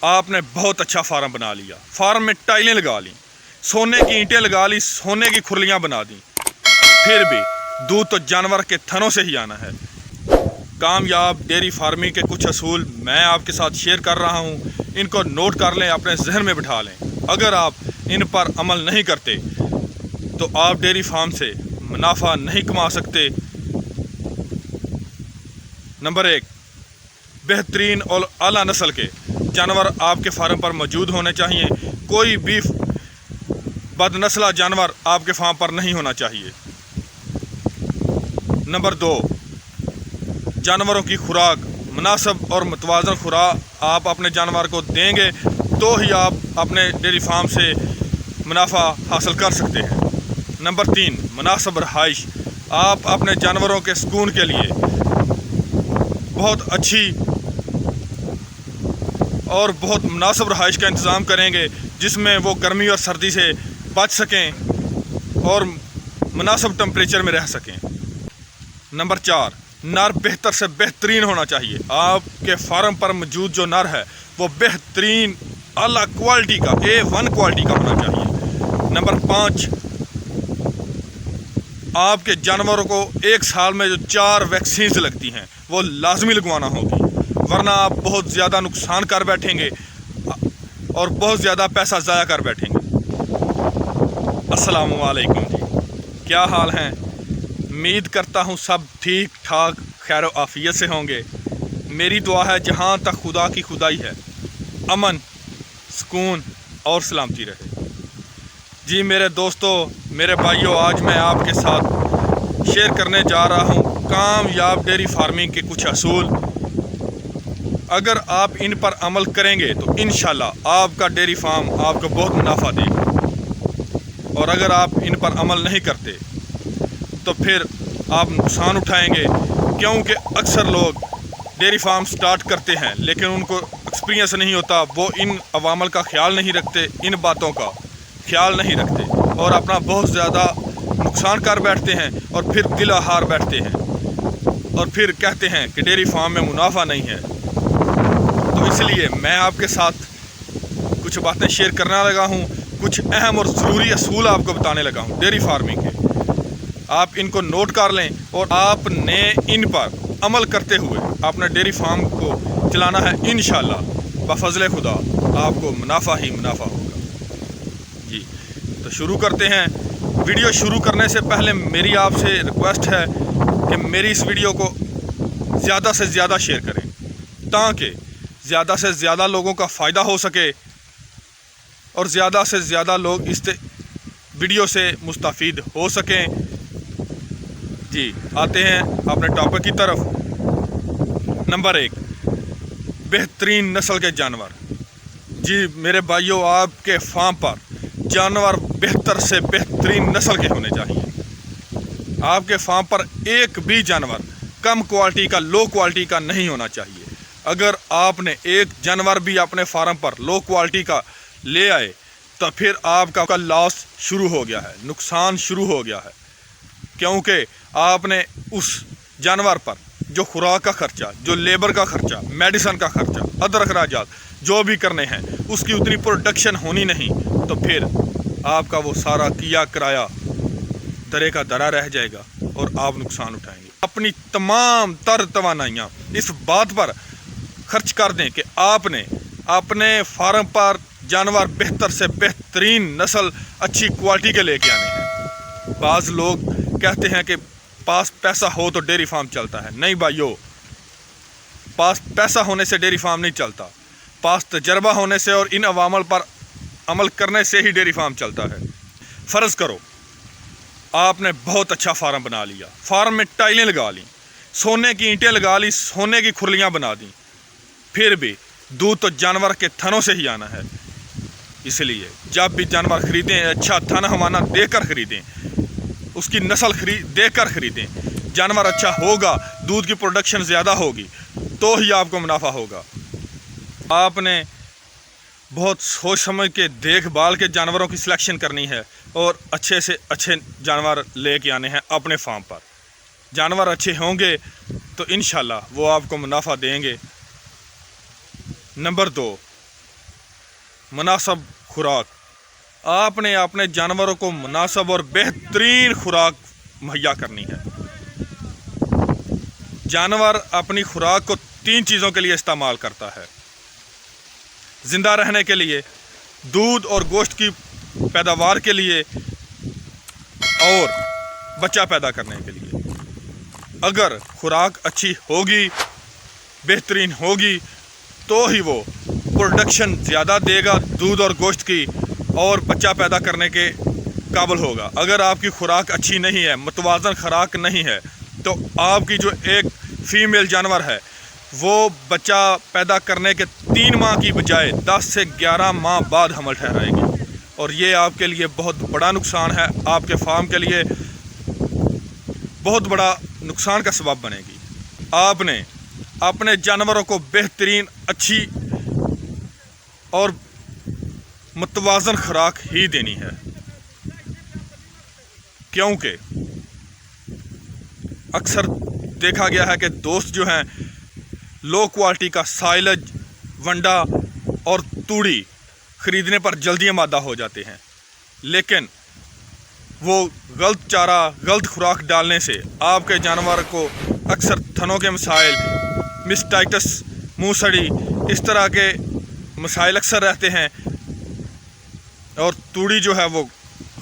आपने बहुत अच्छा फार्म बना लिया, फार्म में टाइलें लगा ली, सोने की ईंटें लगा ली, सोने की खुरलियाँ बना दी, फिर भी दूध तो जानवर के थनों से ही आना है। कामयाब डेयरी फार्मिंग के कुछ असूल मैं आपके साथ शेयर कर रहा हूँ, इनको नोट कर लें, अपने जहन में बिठा लें। अगर आप इन पर अमल नहीं करते तो आप डेयरी फार्म से मुनाफा नहीं कमा सकते। नंबर 1, बेहतरीन और आला नस्ल के जानवर आपके फार्म पर मौजूद होने चाहिए। कोई भी बदनस्ला जानवर आपके फार्म पर नहीं होना चाहिए। नंबर 2, जानवरों की खुराक मुनासिब और मुतवाज़न खुराक आप अपने जानवर को देंगे तो ही आप अपने डेयरी फार्म से मुनाफा हासिल कर सकते हैं। नंबर 3, मुनासिब रहाइश। आप अपने जानवरों के सुकून के लिए बहुत अच्छी और बहुत मुनासिब रहाइश का इंतज़ाम करेंगे जिसमें वो गर्मी और सर्दी से बच सकें और मुनासिब टेम्परेचर में रह सकें। नंबर 4, नर बेहतर से बेहतरीन होना चाहिए। आपके फार्म पर मौजूद जो नर है वो बेहतरीन आला क्वालिटी का A1 क्वालिटी का होना चाहिए। नंबर 5, आपके जानवरों को एक साल में जो 4 वैक्सीन्स लगती हैं वो लाजमी लगवाना होगी, वरना आप बहुत ज़्यादा नुकसान कर बैठेंगे और बहुत ज़्यादा पैसा ज़ाया कर बैठेंगे। अस्सलामु अलैकुम जी, क्या हाल हैं? उम्मीद करता हूँ सब ठीक ठाक खैर आफियत से होंगे। मेरी दुआ है जहाँ तक खुदा की खुदाई है अमन, सुकून और सलामती रहे। जी मेरे दोस्तों, मेरे भाइयों, आज मैं आपके साथ शेयर करने जा रहा हूँ कामयाब डेयरी फार्मिंग के कुछ असूल। अगर आप इन पर अमल करेंगे तो इंशाल्लाह आपका डेयरी फार्म आपको बहुत मुनाफा देगा, और अगर आप इन पर अमल नहीं करते तो फिर आप नुकसान उठाएंगे। क्योंकि अक्सर लोग डेयरी फार्म स्टार्ट करते हैं लेकिन उनको एक्सपीरियंस नहीं होता, वो इन अवामल का ख्याल नहीं रखते, इन बातों का ख्याल नहीं रखते और अपना बहुत ज़्यादा नुकसान कर बैठते हैं और फिर दिल हार बैठते हैं और फिर कहते हैं कि डेयरी फार्म में मुनाफा नहीं है। तो इसलिए मैं आपके साथ कुछ बातें शेयर करने लगा हूँ, कुछ अहम और ज़रूरी असूल आपको बताने लगा हूँ डेयरी फार्मिंग के। आप इनको नोट कर लें और आपने इन पर अमल करते हुए अपने डेयरी फार्म को चलाना है। इंशाल्लाह बफज़ल खुदा आपको मुनाफा ही मुनाफा होगा। जी तो शुरू करते हैं। वीडियो शुरू करने से पहले मेरी आपसे रिक्वेस्ट है कि मेरी इस वीडियो को ज़्यादा से ज़्यादा शेयर करें ताकि ज़्यादा से ज़्यादा लोगों का फ़ायदा हो सके और ज़्यादा से ज़्यादा लोग इस वीडियो से मुस्तफ़ीद हो सकें। जी आते हैं अपने टॉपिक की तरफ। नंबर 1, बेहतरीन नस्ल के जानवर। जी मेरे भाइयों, आपके फार्म पर जानवर बेहतर से बेहतरीन नस्ल के होने चाहिए। आपके फार्म पर एक भी जानवर कम क्वालिटी का, लो क्वालिटी का नहीं होना चाहिए। अगर आपने एक जानवर भी अपने फार्म पर लो क्वालिटी का ले आए तो फिर आपका लॉस शुरू हो गया है, नुकसान शुरू हो गया है। क्योंकि आपने उस जानवर पर जो खुराक का खर्चा, जो लेबर का खर्चा, मेडिसिन का खर्चा, अदर अखराजात जो भी करने हैं उसकी उतनी प्रोडक्शन होनी नहीं, तो फिर आपका वो सारा किया किराया दरे का दरा रह जाएगा और आप नुकसान उठाएंगे। अपनी तमाम तर तवानाइयाँ इस बात पर खर्च कर दें कि आपने अपने फार्म पर जानवर बेहतर से बेहतरीन नस्ल, अच्छी क्वालिटी के लेके आने हैं। बाज़ लोग कहते हैं कि पास पैसा हो तो डेयरी फार्म चलता है। नहीं भाइयों, पास पैसा होने से डेयरी फार्म नहीं चलता, पास तजर्बा होने से और इन अवामल पर अमल करने से ही डेयरी फार्म चलता है। फ़र्ज़ करो आपने बहुत अच्छा फार्म बना लिया, फार्म में टाइलें लगा ली, सोने की ईंटें लगा ली, सोने की खुरलियाँ बना दी, फिर भी दूध तो जानवर के थनों से ही आना है। इसलिए जब भी जानवर ख़रीदें अच्छा थन हवाना देकर ख़रीदें, उसकी नस्ल देकर ख़रीदें। जानवर अच्छा होगा, दूध की प्रोडक्शन ज़्यादा होगी तो ही आपको मुनाफा होगा। आपने बहुत सोच समझ के देखभाल के जानवरों की सिलेक्शन करनी है और अच्छे से अच्छे जानवर लेके आने हैं अपने फार्म पर। जानवर अच्छे होंगे तो इंशाल्लाह वो आपको मुनाफा देंगे। नंबर 2, मुनासिब खुराक। आपने अपने जानवरों को मुनासिब और बेहतरीन खुराक मुहैया करनी है। जानवर अपनी खुराक को 3 चीज़ों के लिए इस्तेमाल करता है: ज़िंदा रहने के लिए, दूध और गोश्त की पैदावार के लिए, और बच्चा पैदा करने के लिए। अगर खुराक अच्छी होगी, बेहतरीन होगी, तो ही वो प्रोडक्शन ज़्यादा देगा दूध और गोश्त की, और बच्चा पैदा करने के काबिल होगा। अगर आपकी खुराक अच्छी नहीं है, मुतवाज़न खुराक नहीं है, तो आपकी जो एक फीमेल जानवर है वो बच्चा पैदा करने के 3 माह की बजाय 10 से 11 माह बाद हमल ठहराएगी, और ये आपके लिए बहुत बड़ा नुकसान है। आपके फार्म के लिए बहुत बड़ा नुकसान का सबब बनेगी। आपने अपने जानवरों को बेहतरीन, अच्छी और मुतवाज़न खुराक ही देनी है, क्योंकि अक्सर देखा गया है कि दोस्त जो हैं लो क्वालिटी का साइलेज, वंडा और तूड़ी ख़रीदने पर जल्दी आमादा हो जाते हैं, लेकिन वो गलत चारा, गलत खुराक डालने से आपके जानवर को अक्सर थनों के मसाइल, मिस्टाइटस, मुँह सड़ी, इस तरह के मसाइल अक्सर रहते हैं। और तूड़ी जो है वो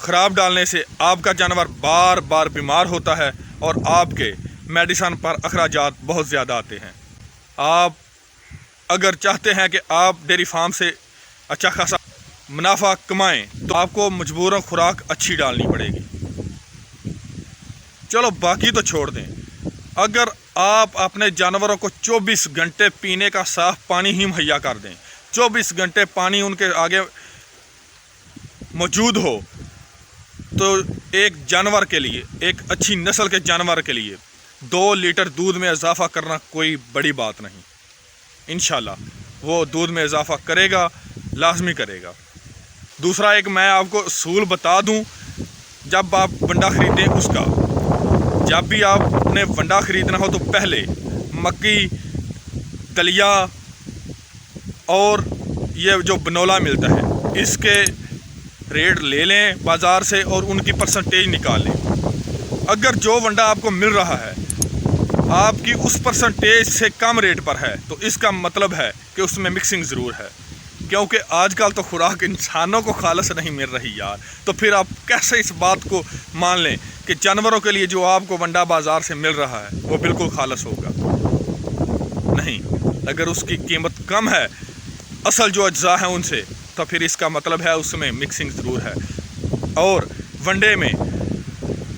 ख़राब डालने से आपका जानवर बार बार बीमार होता है, और आपके मेडिसन पर अखराजात बहुत ज़्यादा आते हैं। आप अगर चाहते हैं कि आप डेयरी फार्म से अच्छा खासा मुनाफा कमाएं, तो आपको मजबूरन खुराक अच्छी डालनी पड़ेगी। चलो बाकी तो छोड़ दें, अगर आप अपने जानवरों को 24 घंटे पीने का साफ़ पानी ही मुहैया कर दें, 24 घंटे पानी उनके आगे मौजूद हो, तो एक जानवर के लिए, एक अच्छी नस्ल के जानवर के लिए 2 लीटर दूध में इजाफ़ा करना कोई बड़ी बात नहीं। इंशाल्लाह वो दूध में इजाफ़ा करेगा, लाजमी करेगा। दूसरा, एक मैं आपको असूल बता दूं, जब आप वंडा ख़रीदें उसका, जब भी आपने वंडा ख़रीदना हो तो पहले मक्की, दलिया और ये जो बनोला मिलता है, इसके रेट ले लें बाज़ार से और उनकी परसेंटेज निकाल लें। अगर जो वंडा आपको मिल रहा है आपकी उस परसेंटेज से कम रेट पर है, तो इसका मतलब है कि उसमें मिक्सिंग ज़रूर है, क्योंकि आजकल तो खुराक इंसानों को खालस नहीं मिल रही यार। तो फिर आप कैसे इस बात को मान लें कि जानवरों के लिए जो आपको वंडा बाज़ार से मिल रहा है वो बिल्कुल खालस होगा? नहीं, अगर उसकी कीमत कम है असल जो अज्जा हैं उनसे, तो फिर इसका मतलब है उसमें मिक्सिंग ज़रूर है। और वंडे में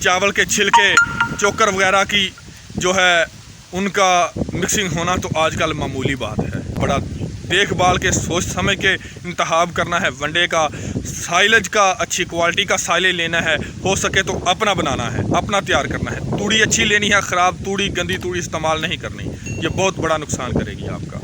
चावल के छिलके, चोकर वगैरह की जो है उनका मिक्सिंग होना तो आजकल मामूली बात है। बड़ा देखभाल के, सोच समझ के इंतखाब करना है वंडे का। साइलेज का अच्छी क्वालिटी का साइलेज लेना है, हो सके तो अपना बनाना है, अपना तैयार करना है। तूड़ी अच्छी लेनी है, ख़राब तूड़ी, गंदी तूड़ी इस्तेमाल नहीं करनी, ये बहुत बड़ा नुकसान करेगी आपका।